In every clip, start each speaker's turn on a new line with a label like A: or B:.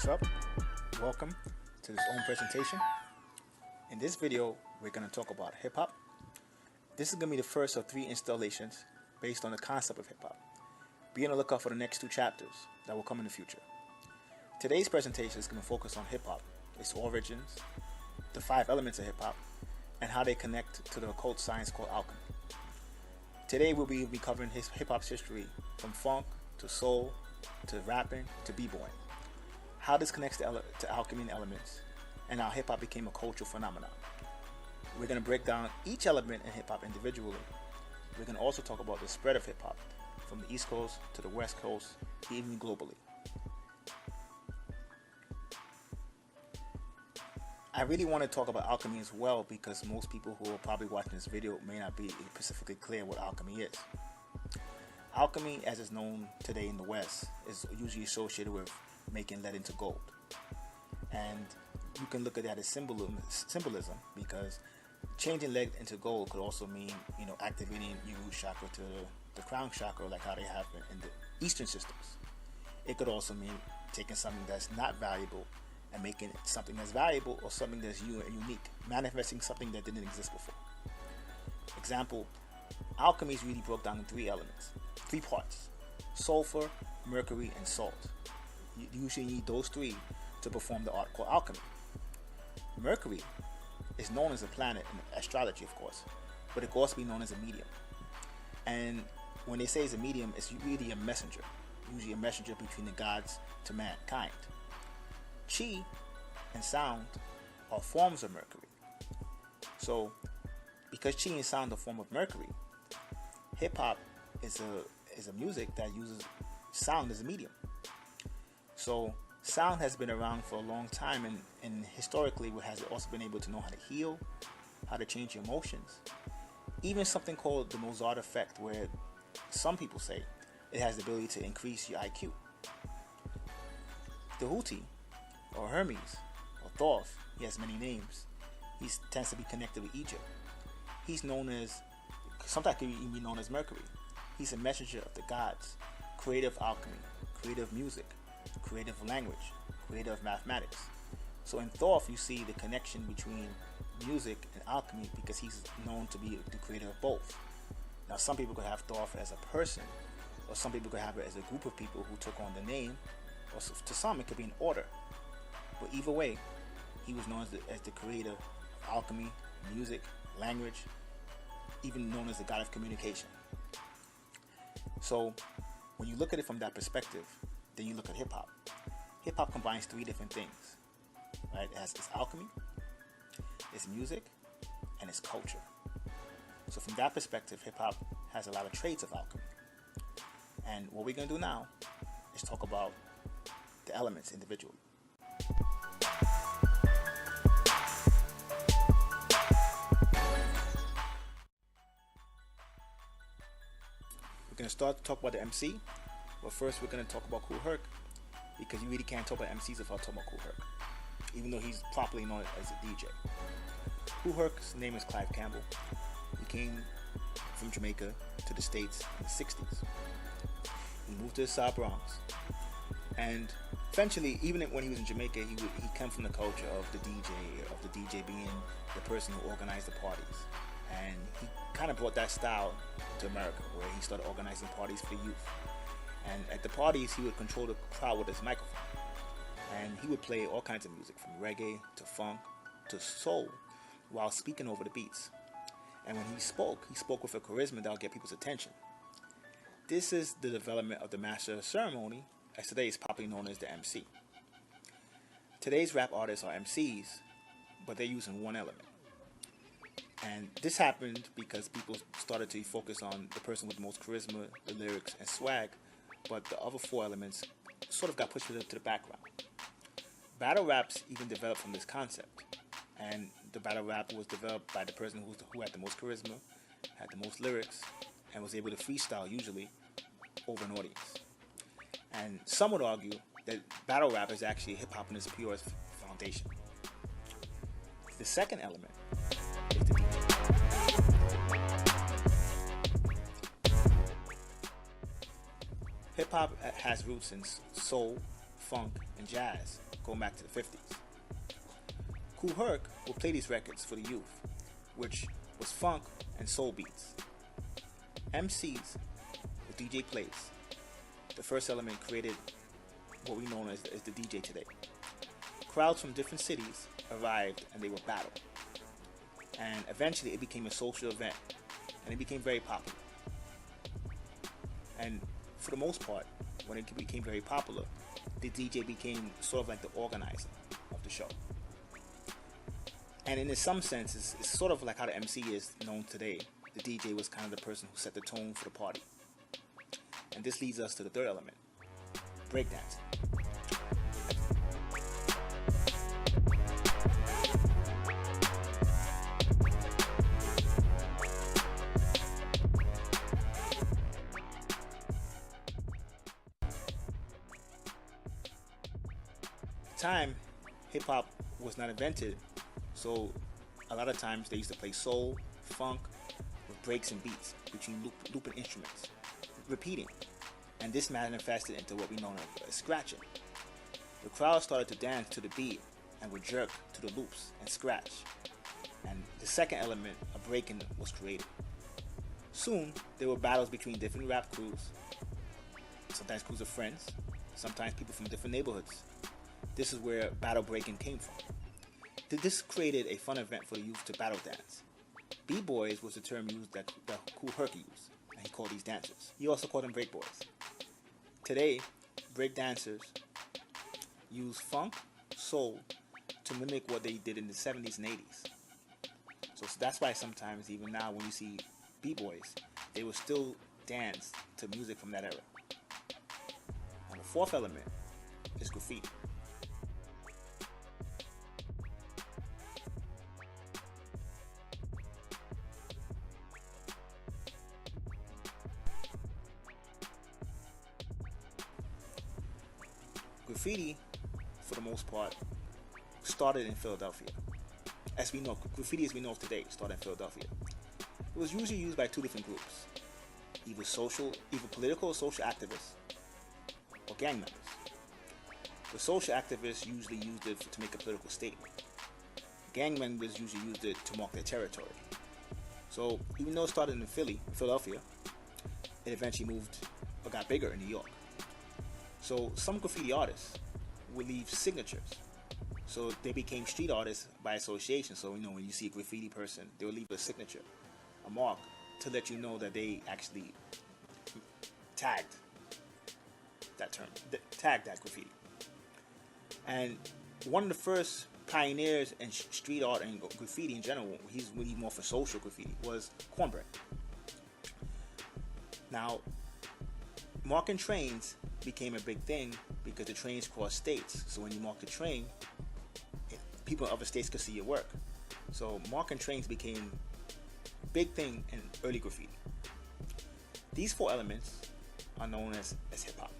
A: what's up? Welcome to this own presentation. In this video, we're going to talk about hip-hop. This is going to be the first of 3 installations based on the concept of hip-hop. Be on the lookout for the next 2 chapters that will come in the future. Today's presentation is going to focus on hip-hop, its origins, the 5 elements of hip-hop, and how they connect to the occult science called alchemy. Today we'll be covering hip-hop's history from funk to soul to rapping to b-boying. How this connects to alchemy and elements, and how hip-hop became a cultural phenomenon. We're going to break down each element in hip-hop individually. We're going to also talk about the spread of hip-hop from the East Coast to the West Coast, even globally. I really want to talk about alchemy as well because most people who are probably watching this video may not be specifically clear what alchemy is. Alchemy, as it's known today in the West, is usually associated with making lead into gold. And you can look at that as symbolism because changing lead into gold could also mean, activating your root chakra to the crown chakra, like how they have in the Eastern systems. It could also mean taking something that's not valuable and making it something that's valuable or something that's unique, manifesting something that didn't exist before. Example, alchemy is really broke down in 3 elements, 3 parts: sulfur, mercury, and salt. You usually need those 3 to perform the art called alchemy. Mercury is known as a planet in astrology, of course, but it could also be known as a medium. And when they say it's a medium, it's really a messenger, usually a messenger between the gods to mankind. Chi and sound are forms of Mercury. So, because Chi and sound are a form of Mercury, hip-hop is a music that uses sound as a medium. So, sound has been around for a long time, and historically it has also been able to know how to heal, how to change your emotions. Even something called the Mozart effect, where some people say it has the ability to increase your IQ. The Houthi, or Hermes, or Thoth, he has many names. He tends to be connected with Egypt. He's known as, sometimes he can be known as Mercury. He's a messenger of the gods, creator of alchemy, creator of music, creator of language, creator of mathematics. So in Thoth you see the connection between music and alchemy because he's known to be the creator of both. Now some people could have Thoth as a person, or some people could have it as a group of people who took on the name, or to some it could be an order. But either way, he was known as the creator of alchemy, music, language, even known as the god of communication. So when you look at it from that perspective, then you look at hip-hop. Hip-hop combines 3 different things, right? It has its alchemy, its music, and its culture. So from that perspective, hip-hop has a lot of traits of alchemy. And what we're going to do now is talk about the elements individually. We're going to start to talk about the MC, but first we're going to talk about Kool Herc, because you really can't talk about MCs without talking about Kool Herc, even though he's properly known as a DJ. Kool Herc's name is Clive Campbell. He came from Jamaica to the States in the 60s. He moved to the South Bronx, and eventually, even when he was in Jamaica, he came from the culture of the DJ being the person who organized the parties. And he kind of brought that style to America, where he started organizing parties for the youth. And at the parties, he would control the crowd with his microphone. And he would play all kinds of music, from reggae to funk to soul, while speaking over the beats. And when he spoke with a charisma that would get people's attention. This is the development of the master of ceremony, as today is popularly known as the MC. Today's rap artists are MCs, but they're using one element. And this happened because people started to focus on the person with the most charisma, the lyrics, and swag, but the other 4 elements sort of got pushed to the background. Battle raps even developed from this concept, and the battle rap was developed by the person who had the most charisma, had the most lyrics, and was able to freestyle usually over an audience. And some would argue that battle rap is actually hip-hop in its purest foundation. The second element is the DJ. Hip-hop has roots in soul, funk, and jazz, going back to the 50s. Kool Herc would play these records for the youth, which was funk and soul beats. MCs with DJ plays. The first element created what we know as the DJ today. Crowds from different cities arrived and they would battle. And eventually it became a social event and it became very popular. And for the most part, when it became very popular, the DJ became sort of like the organizer of the show. And in some sense, it's sort of like how the MC is known today. The DJ was kind of the person who set the tone for the party. And this leads us to the third element, breakdancing. At the time, hip-hop was not invented, so a lot of times they used to play soul, funk, with breaks and beats between looping instruments, repeating, and this manifested into what we know as scratching. The crowd started to dance to the beat and would jerk to the loops and scratch, and the second element of breaking was created. Soon, there were battles between different rap crews, sometimes crews of friends, sometimes people from different neighborhoods. This is where battle breaking came from. This created a fun event for the youth to battle dance. B-boys was the term used that Kool Herc used, and he called these dancers. He also called them break boys. Today, break dancers use funk, soul, to mimic what they did in the 70s and 80s. So that's why sometimes, even now, when you see B-boys, they will still dance to music from that era. And the fourth element is graffiti. Graffiti, for the most part, started in Philadelphia. As we know, graffiti as we know today started in Philadelphia. It was usually used by two different groups, either political or social activists, or gang members. The social activists usually used it to make a political statement. Gang members usually used it to mark their territory. So even though it started in Philadelphia, it eventually moved or got bigger in New York. So some graffiti artists would leave signatures. So they became street artists by association. So when you see a graffiti person, they will leave a signature, a mark, to let you know that they actually tagged that term, tagged that graffiti. And one of the first pioneers in street art and graffiti in general, he's really more for social graffiti, was Cornbread. Now, marking trains became a big thing because the trains cross states. So when you mark the train, people in other states could see your work. So marking trains became a big thing in early graffiti. These four elements are known as hip-hop.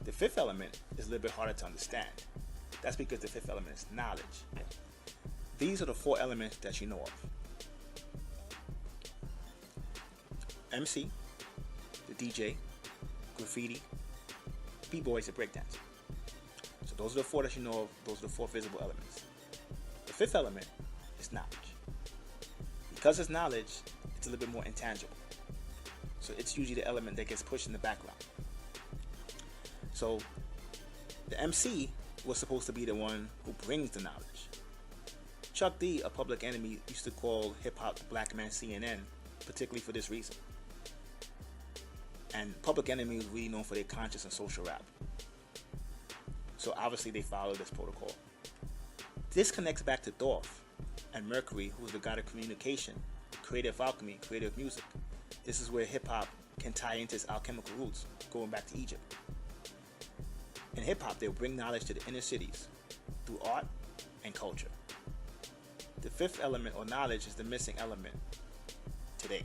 A: The fifth element is a little bit harder to understand. That's because the fifth element is knowledge. These are the four elements that you know of. MC, the DJ, graffiti, B-boys, and breakdance. So those are the four that you know of. Those are the four visible elements. The fifth element is knowledge. Because it's knowledge, it's a little bit more intangible. So it's usually the element that gets pushed in the background. So the MC was supposed to be the one who brings the knowledge. Chuck D, a Public Enemy, used to call hip-hop the Black Man CNN, particularly for this reason. And Public Enemy was really known for their conscious and social rap. So obviously they followed this protocol. This connects back to Dorf and Mercury, who was the god of communication, creator of alchemy, creator of music. This is where hip-hop can tie into its alchemical roots, going back to Egypt. In hip-hop, they'll bring knowledge to the inner cities through art and culture. The fifth element, or knowledge, is the missing element today.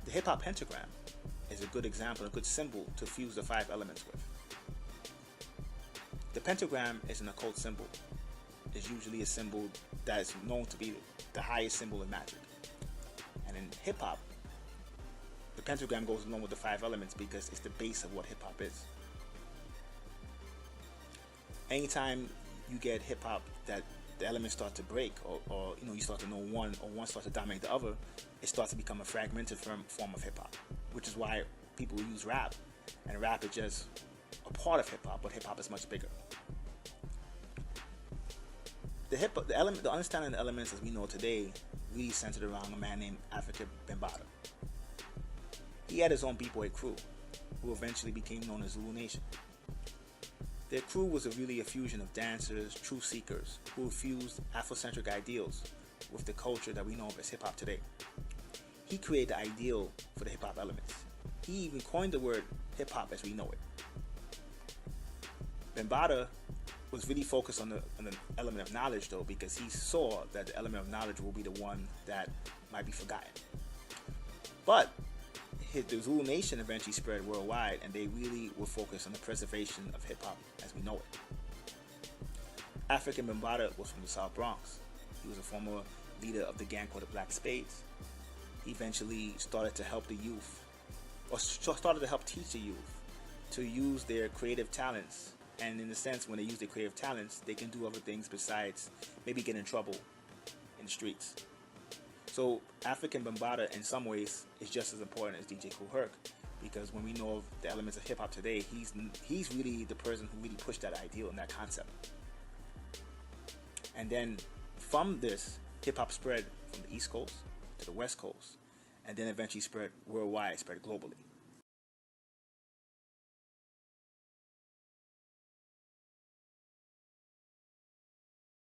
A: The hip-hop pentagram is a good example, a good symbol to fuse the five elements with. The pentagram is an occult symbol. It's usually a symbol that is known to be the highest symbol in magic. And in hip hop, the pentagram goes along with the 5 elements because it's the base of what hip hop is. Anytime you get hip hop that the elements start to break, or you start to know one, or one starts to dominate the other, it starts to become a fragmented form of hip hop, which is why people use rap, and rap is just a part of hip hop, but hip hop is much bigger. The understanding of the elements as we know today really centered around a man named Afrika Bambaataa. He had his own b-boy crew, who eventually became known as Zulu Nation. Their crew was really a fusion of dancers, truth seekers, who fused Afrocentric ideals with the culture that we know of as hip-hop today. He created the ideal for the hip-hop elements. He even coined the word hip-hop as we know it. Bambaataa was really focused on the element of knowledge, though, because he saw that the element of knowledge will be the one that might be forgotten. But the Zulu Nation eventually spread worldwide, and they really were focused on the preservation of hip-hop as we know it. Afrika Bambaataa was from the South Bronx. He was a former leader of the gang called the Black Spades. He eventually started to help the youth, or started to help teach the youth to use their creative talents. And in a sense, when they use their creative talents, they can do other things besides maybe get in trouble in the streets. So Afrika Bambaataa, in some ways, is just as important as DJ Kool Herc, because when we know of the elements of hip hop today, he's really the person who really pushed that ideal and that concept. And then from this, hip hop spread from the East Coast to the West Coast, and then eventually spread worldwide, spread globally.